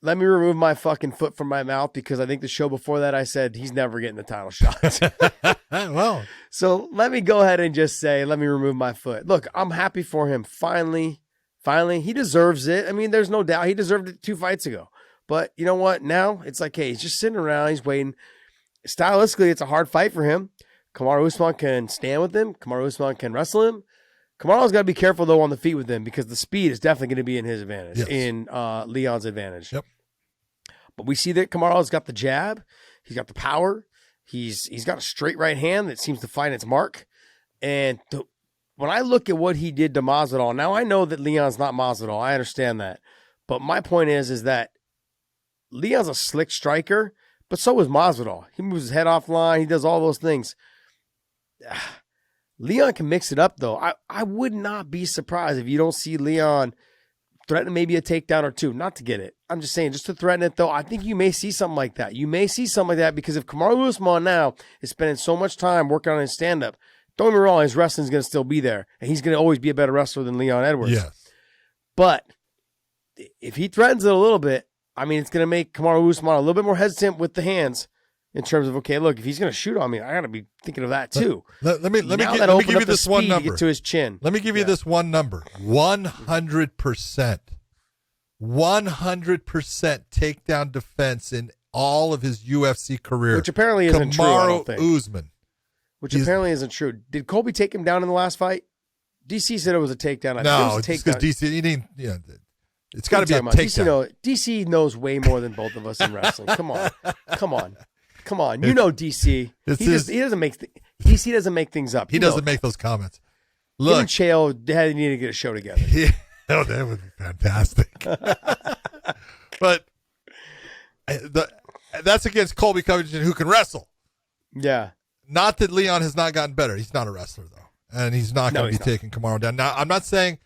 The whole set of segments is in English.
let me remove my fucking foot from my mouth, because I think the show before that I said he's never getting the title shot. Well, so let me go ahead and just say, let me remove my foot. Look, I'm happy for him. Finally, he deserves it. I mean, there's no doubt he deserved it 2 fights ago. But you know what? Now it's like, hey, he's just sitting around. He's waiting. Stylistically, it's a hard fight for him. Kamaru Usman can stand with him. Kamaru Usman can wrestle him. Kamaru's got to be careful, though, on the feet with him, because the speed is definitely going to be in his advantage, in Leon's advantage. Yep. But we see that Kamaru's got the jab. He's got the power. He's got a straight right hand that seems to find its mark. And when I look at what he did to Masvidal, now I know that Leon's not Masvidal. I understand that. But my point is that Leon's a slick striker, but so is Masvidal. He moves his head offline. He does all those things. Leon can mix it up, though. I would not be surprised if you don't see Leon threaten maybe a takedown or two. Not to get it. I'm just saying, just to threaten it, though. I think you may see something like that. You may see something like that, because if Kamaru Usman now is spending so much time working on his stand-up, don't get me wrong, his wrestling's going to still be there, and he's going to always be a better wrestler than Leon Edwards. Yes. But if he threatens it a little bit, I mean, it's going to make Kamaru Usman a little bit more hesitant with the hands in terms of, okay, look, if he's going to shoot on me, I got to be thinking of that too. Let me give you this one number. To his chin. Let me give you this one number. 100%. 100% takedown defense in all of his UFC career. Which apparently isn't true, I don't think. Usman. Which apparently isn't true. Did Colby take him down in the last fight? DC said it was a takedown. No, it's because DC, he didn't, it's got to be a takedown. DC knows way more than both of us in wrestling. Come on. You know DC. He doesn't make DC doesn't make things up. He doesn't make those comments. Look, him and Chael, they need to get a show together. Yeah, that would be fantastic. But that's against Colby Covington, who can wrestle. Yeah. Not that Leon has not gotten better. He's not a wrestler, though, and he's not going to be taking Kamaru down. Now, I'm not saying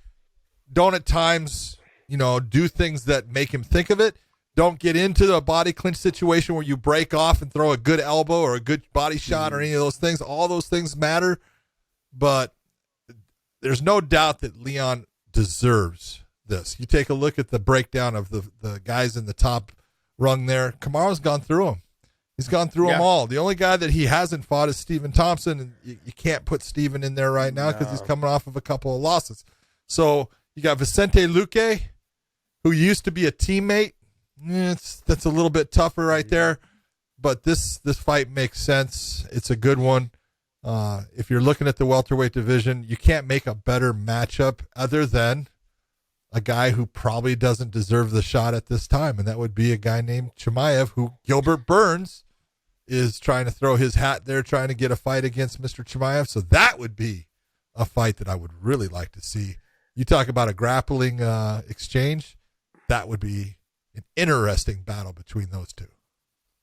don't at times, do things that make him think of it. Don't get into a body clinch situation where you break off and throw a good elbow or a good body shot or any of those things. All those things matter, but there's no doubt that Leon deserves this. You take a look at the breakdown of the guys in the top rung there. Kamaru's gone through them. He's gone through them all. The only guy that he hasn't fought is Stephen Thompson, and you can't put Stephen in there right now because he's coming off of a couple of losses. So you got Vicente Luque, who used to be a teammate. That's a little bit tougher right there, but this fight makes sense. It's a good one. If you're looking at the welterweight division, you can't make a better matchup other than a guy who probably doesn't deserve the shot at this time, and that would be a guy named Chimaev, who Gilbert Burns is trying to throw his hat there, trying to get a fight against Mr. Chimaev. So that would be a fight that I would really like to see. You talk about a grappling exchange, that would be an interesting battle between those two.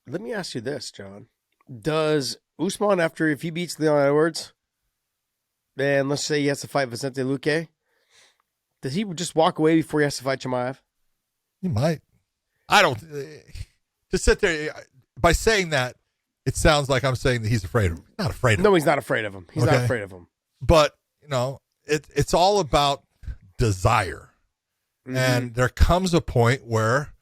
Let me ask you this, John. Does Usman, if he beats Leon Edwards, and let's say he has to fight Vicente Luque, does he just walk away before he has to fight Chimaev? He might. I don't. Just sit there. By saying that, it sounds like I'm saying that he's afraid of him. Not afraid of him. No, he's not afraid of him. He's not afraid of him. But, it's all about desire. Mm-hmm. And there comes a point where,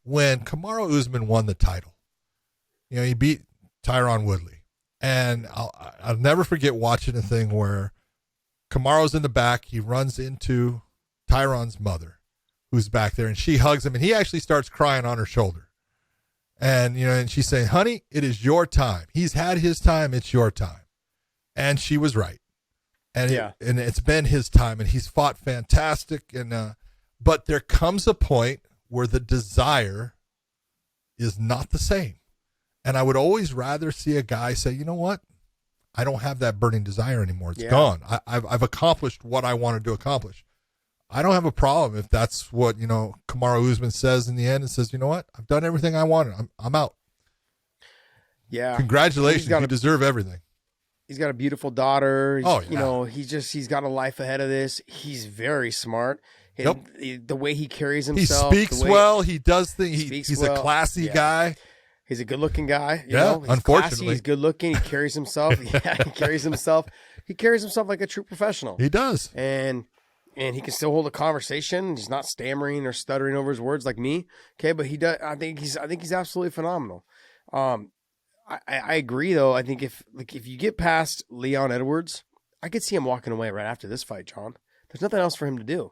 when Kamaru Usman won the title, he beat Tyron Woodley. And I'll never forget watching a thing where Kamaru's in the back. He runs into Tyron's mother, who's back there, and she hugs him, and he actually starts crying on her shoulder. And, and she's saying, honey, it is your time. He's had his time. It's your time. And she was right. And it's been his time, and he's fought fantastic. And but there comes a point where the desire is not the same. And I would always rather see a guy say, you know what? I don't have that burning desire anymore. It's gone. I've accomplished what I wanted to accomplish. I don't have a problem if that's what, Kamaru Usman says in the end and says, you know what? I've done everything I wanted. I'm out. Yeah. Congratulations. You deserve everything. He's got a beautiful daughter. He's, he's got a life ahead of this. He's very smart. Yep. The way he carries himself. He speaks well. He does things. He's a classy guy. He's a good-looking guy. He's unfortunately. Classy, he's good-looking. He carries himself. He carries himself like a true professional. He does. And, and he can still hold a conversation. He's not stammering or stuttering over his words like me. Okay, but he does. I think he's absolutely phenomenal. I agree though. I think if you get past Leon Edwards, I could see him walking away right after this fight, John. There's nothing else for him to do.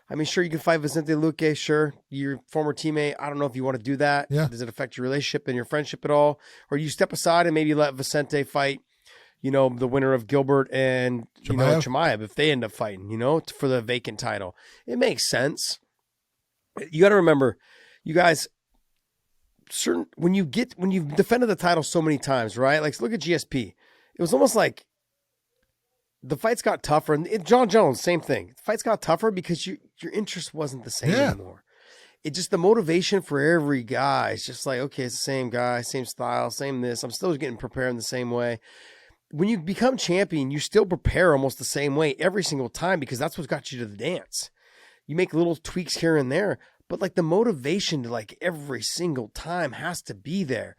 I mean, sure, you can fight Vicente Luque. Sure, your former teammate. I don't know if you want to do that. Yeah. Does it affect your relationship and your friendship at all? Or you step aside and maybe let Vicente fight, the winner of Gilbert and Chimaev if they end up fighting, for the vacant title. It makes sense. You got to remember, you guys, when you've defended the title so many times, right? Like, look at GSP. It was almost like the fights got tougher. And John Jones, same thing. The fights got tougher because your interest wasn't the same anymore. It just, the motivation for every guy is just like, okay, it's the same guy, same style, same this. I'm still getting prepared in the same way. When you become champion, you still prepare almost the same way every single time because that's what got you to the dance. You make little tweaks here and there, but like the motivation to like every single time has to be there.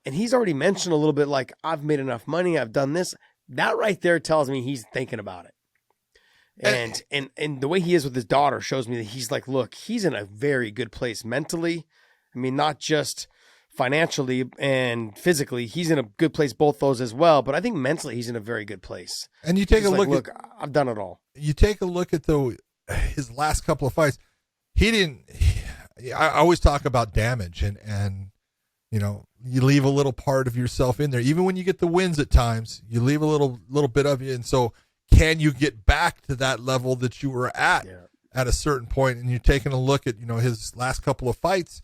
And he's already mentioned a little bit like, I've made enough money, I've done this. That right there tells me he's thinking about it. And the way he is with his daughter shows me that he's like, look, he's in a very good place mentally. I mean, not just financially and physically, he's in a good place, both those as well. But I think mentally he's in a very good place. And you take a look at, I've done it all. You take a look at his last couple of fights. I always talk about damage and you leave a little part of yourself in there. Even when you get the wins at times, you leave a little bit of you. And so can you get back to that level that you were at a certain point? And you're taking a look at, his last couple of fights.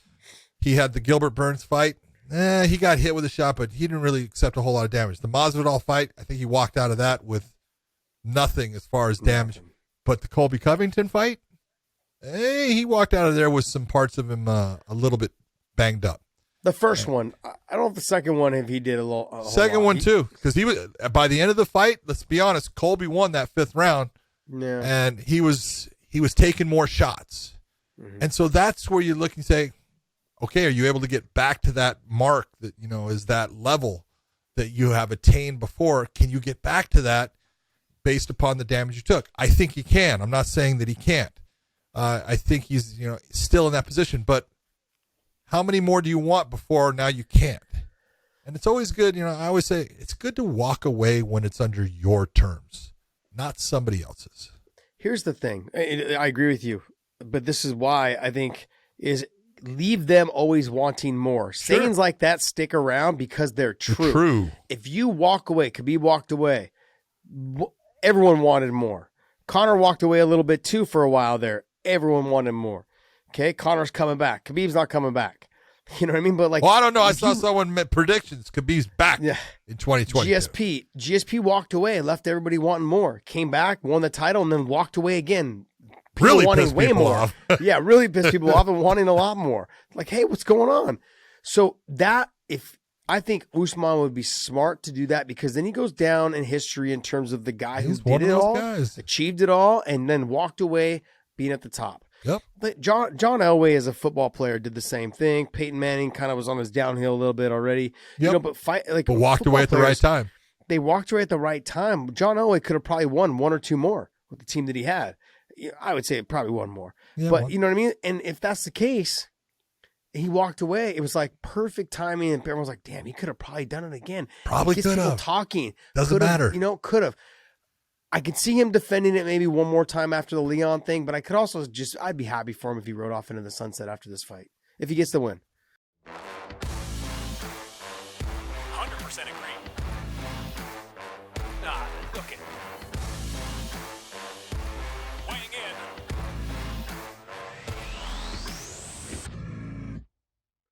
He had the Gilbert Burns fight. He got hit with a shot, but he didn't really accept a whole lot of damage. The Masvidal fight, I think he walked out of that with nothing as far as damage. But the Colby Covington fight, he walked out of there with some parts of him a little bit banged up. The first one, I don't know if the second one, if he did a little. Second one too, because he was by the end of the fight. Let's be honest, Colby won that 5th round, and he was taking more shots, and so that's where you look and say, okay, are you able to get back to that mark that is that level that you have attained before? Can you get back to that based upon the damage you took? I think he can. I'm not saying that he can't. I think he's still in that position, but how many more do you want before now you can't? And it's always good, I always say it's good to walk away when it's under your terms, not somebody else's. Here's the thing. I agree with you, but this is why I think is leave them always wanting more. Sure. Sayings like that stick around because they're true. If you walk away, Khabib walked away, everyone wanted more. Conor walked away a little bit too for a while there. Everyone wanted more. Okay, Conor's coming back. Khabib's not coming back. You know what I mean? But like, well, I don't know. I saw someone make predictions. Khabib's back in 2020. GSP walked away, left everybody wanting more. Came back, won the title, and then walked away again. People really wanting pissed way people more. off. Yeah, really pissed people off and wanting a lot more. Like, hey, what's going on? So I think Usman would be smart to do that because then he goes down in history in terms of the guy who did it all, achieved it all, and then walked away being at the top. Yep. But John Elway as a football player did the same thing. Peyton Manning kind of was on his downhill a little bit already. Yep. But walked away at the right time. They walked away at the right time. John Elway could have probably won one or two more with the team that he had. I would say probably one more. Yeah, but you know what I mean? And if that's the case, he walked away. It was like perfect timing. And everyone was like, damn, he could have probably done it again. Probably could have. Talking. Doesn't matter. Could have. I could see him defending it maybe one more time after the Leon thing, but I could also I'd be happy for him if he rode off into the sunset after this fight, if he gets the win.